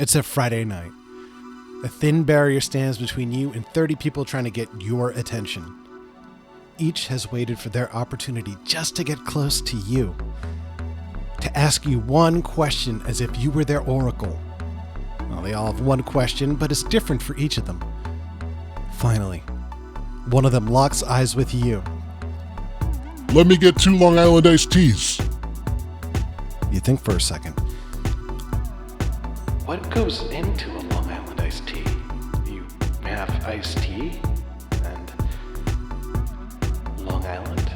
It's a Friday night. A thin barrier stands between you and 30 people trying to get your attention. Each has waited for their opportunity just to get close to you. To ask you one question as if you were their oracle. Well, they all have one question, but it's different for each of them. Finally, one of them locks eyes with you. Let me get 2 Long Island iced teas. You think for a second. What goes into a Long Island iced tea? You have iced tea and Long Island?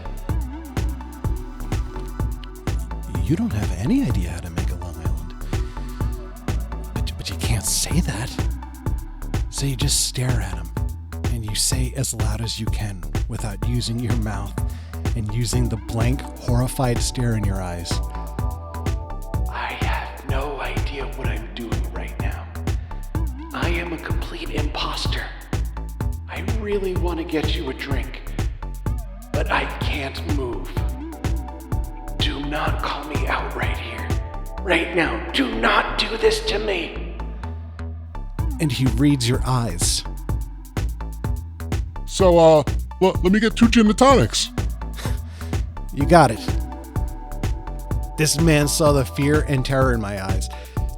You don't have any idea how to make a Long Island. But you can't say that. So you just stare at him, and you say as loud as you can without using your mouth and using the blank, horrified stare in your eyes. I have no idea what I'm doing right now. I am a complete imposter. I really want to get you a drink, but I can't move. Do not call me out right here. Right now, do not do this to me. And he reads your eyes. So, let me get 2 gin and tonics. You got it. This man saw the fear and terror in my eyes,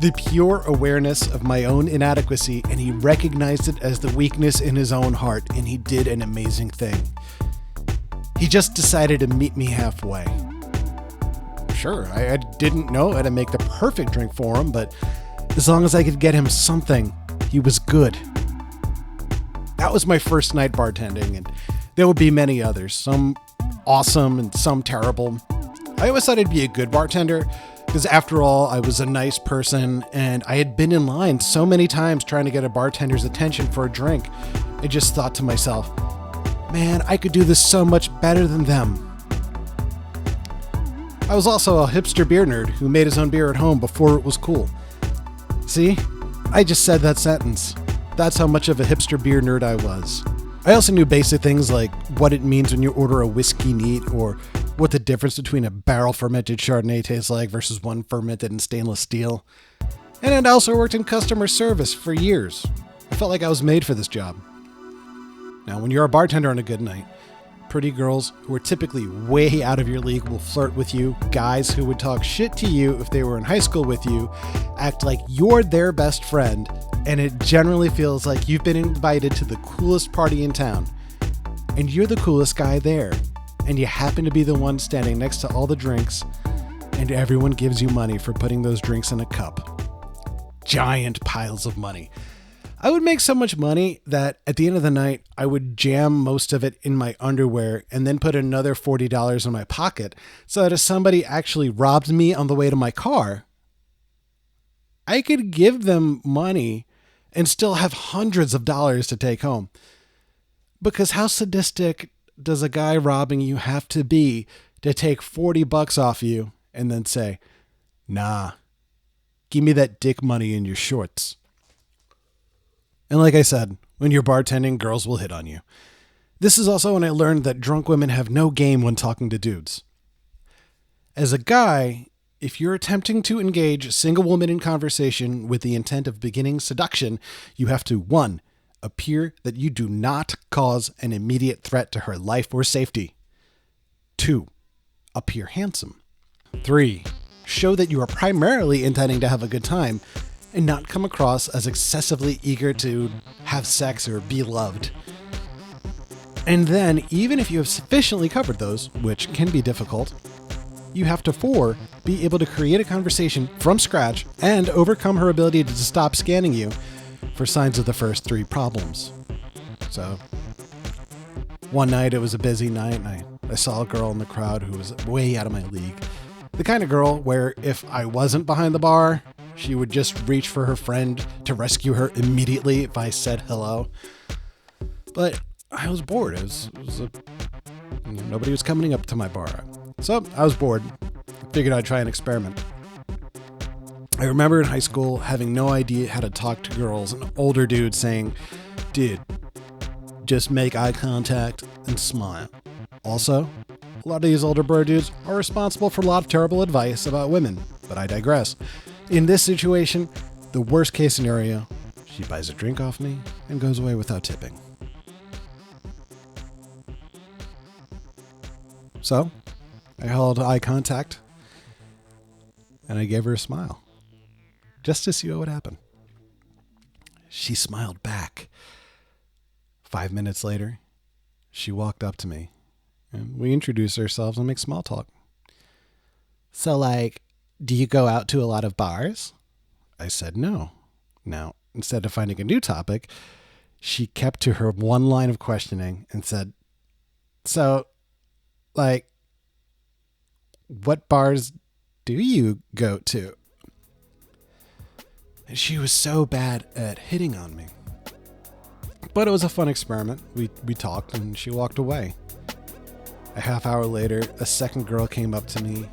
the pure awareness of my own inadequacy, and he recognized it as the weakness in his own heart, and he did an amazing thing. He just decided to meet me halfway. Sure, I didn't know how to make the perfect drink for him, but as long as I could get him something, he was good. That was my first night bartending, and there would be many others, some awesome and some terrible. I always thought I'd be a good bartender because after all, I was a nice person and I had been in line so many times trying to get a bartender's attention for a drink. I just thought to myself, man, I could do this so much better than them. I was also a hipster beer nerd who made his own beer at home before it was cool. See, I just said that sentence. That's how much of a hipster beer nerd I was. I also knew basic things like what it means when you order a whiskey neat, or what the difference between a barrel fermented Chardonnay tastes like versus one fermented in stainless steel. And I'd also worked in customer service for years. I felt like I was made for this job. Now, when you're a bartender on a good night, pretty girls who are typically way out of your league will flirt with you. Guys who would talk shit to you if they were in high school with you act like you're their best friend, and it generally feels like you've been invited to the coolest party in town. And you're the coolest guy there, and you happen to be the one standing next to all the drinks, and everyone gives you money for putting those drinks in a cup. Giant piles of money. I would make so much money that at the end of the night, I would jam most of it in my underwear and then put another $40 in my pocket so that if somebody actually robbed me on the way to my car, I could give them money and still have hundreds of dollars to take home. Because how sadistic does a guy robbing you have to be to take $40 off you and then say, nah, give me that dick money in your shorts? And like I said, when you're bartending, girls will hit on you. This is also when I learned that drunk women have no game when talking to dudes. As a guy, if you're attempting to engage a single woman in conversation with the intent of beginning seduction, you have to 1. Appear that you do not cause an immediate threat to her life or safety. 2. Appear handsome. 3. Show that you are primarily intending to have a good time and not come across as excessively eager to have sex or be loved. And then, even if you have sufficiently covered those, which can be difficult, you have to 4, be able to create a conversation from scratch and overcome her ability to stop scanning you for signs of the first 3 problems. So, one night it was a busy night and I saw a girl in the crowd who was way out of my league. The kind of girl where if I wasn't behind the bar, she would just reach for her friend to rescue her immediately if I said hello. But I was bored. Nobody was coming up to my bar. So I was bored. Figured I'd try an experiment. I remember in high school having no idea how to talk to girls, and older dude saying, dude, just make eye contact and smile. Also, a lot of these older bro dudes are responsible for a lot of terrible advice about women, but I digress. In this situation, The worst case scenario, she buys a drink off me and goes away without tipping. So, I held eye contact and I gave her a smile just to see what would happen. She smiled back. 5 minutes later, she walked up to me and we introduced ourselves and make small talk. So, do you go out to a lot of bars? I said no. Now, instead of finding a new topic, she kept to her one line of questioning and said, so, what bars do you go to? She was so bad at hitting on me. But it was a fun experiment. We talked and she walked away. A half hour later, a second girl came up to me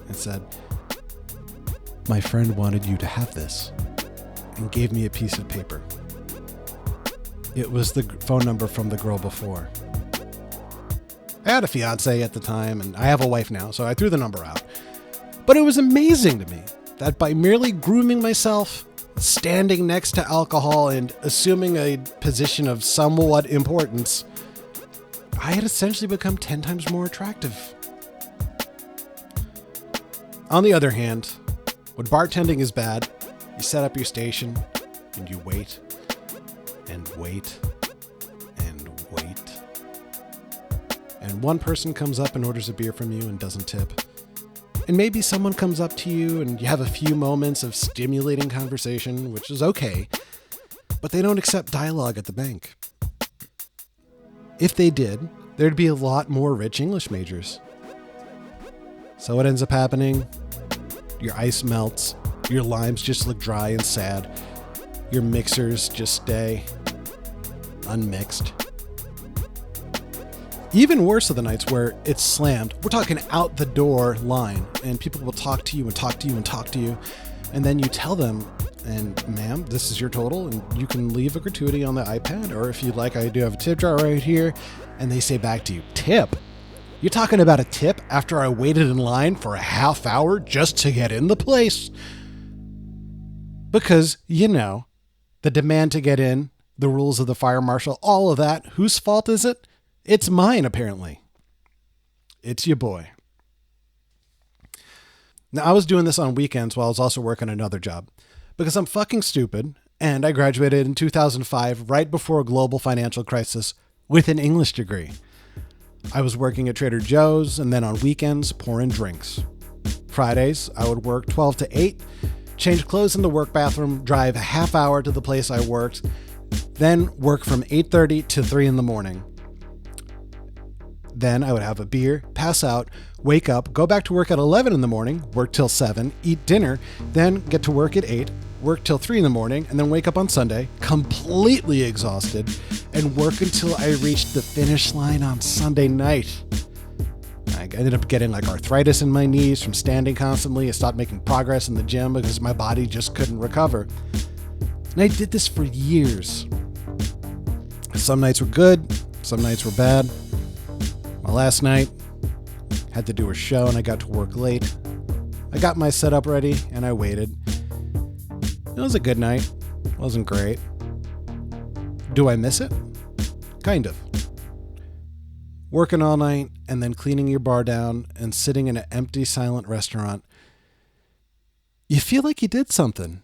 and said, my friend wanted you to have this, and gave me a piece of paper. It was the phone number from the girl before. I had a fiance at the time, and I have a wife now, so I threw the number out. But it was amazing to me that by merely grooming myself, standing next to alcohol, and assuming a position of somewhat importance, I had essentially become 10 times more attractive. On the other hand, when bartending is bad, you set up your station and you wait and wait and wait. And one person comes up and orders a beer from you and doesn't tip. And maybe someone comes up to you and you have a few moments of stimulating conversation, which is okay, but they don't accept dialogue at the bank. If they did, there'd be a lot more rich English majors. So what ends up happening? Your ice melts, your limes just look dry and sad, your mixers just stay unmixed. Even worse are the nights where it's slammed. We're talking out the door line, and people will talk to you and talk to you and talk to you, and then you tell them, and ma'am, this is your total, and you can leave a gratuity on the iPad, or if you'd like, I do have a tip jar right here, and they say back to you, tip? You're talking about a tip after I waited in line for a half hour just to get in the place? Because, the demand to get in, the rules of the fire marshal, all of that, whose fault is it? It's mine, apparently. It's your boy. Now, I was doing this on weekends while I was also working another job because I'm fucking stupid, and I graduated in 2005, right before a global financial crisis, with an English degree. I was working at Trader Joe's and then on weekends pouring drinks. Fridays, I would work 12 to 8, change clothes in the work bathroom, drive a half hour to the place I worked, then work from 8:30 to 3 in the morning. Then I would have a beer, pass out, wake up, go back to work at 11 in the morning, work till 7, eat dinner, then get to work at 8, work till 3 in the morning, and then wake up on Sunday, completely exhausted, and work until I reached the finish line on Sunday night. I ended up getting arthritis in my knees from standing constantly. I stopped making progress in the gym because my body just couldn't recover. And I did this for years. Some nights were good, some nights were bad. My last night, had to do a show and I got to work late. I got my setup ready and I waited. It was a good night. It wasn't great. Do I miss it? Kind of. Working all night and then cleaning your bar down and sitting in an empty, silent restaurant. You feel like you did something.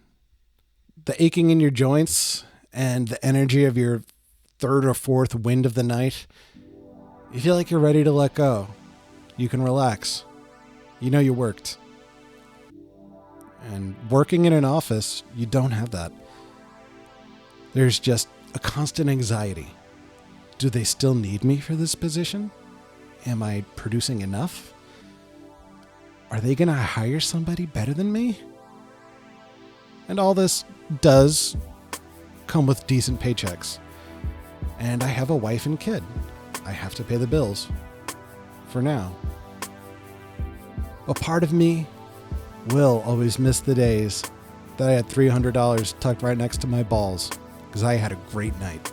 The aching in your joints and the energy of your third or fourth wind of the night. You feel like you're ready to let go. You can relax. You know you worked. And working in an office, you don't have that. There's just a constant anxiety. Do they still need me for this position? Am I producing enough? Are they going to hire somebody better than me? And all this does come with decent paychecks. And I have a wife and kid. I have to pay the bills. For now. A part of me will always miss the days that I had $300 tucked right next to my balls because I had a great night.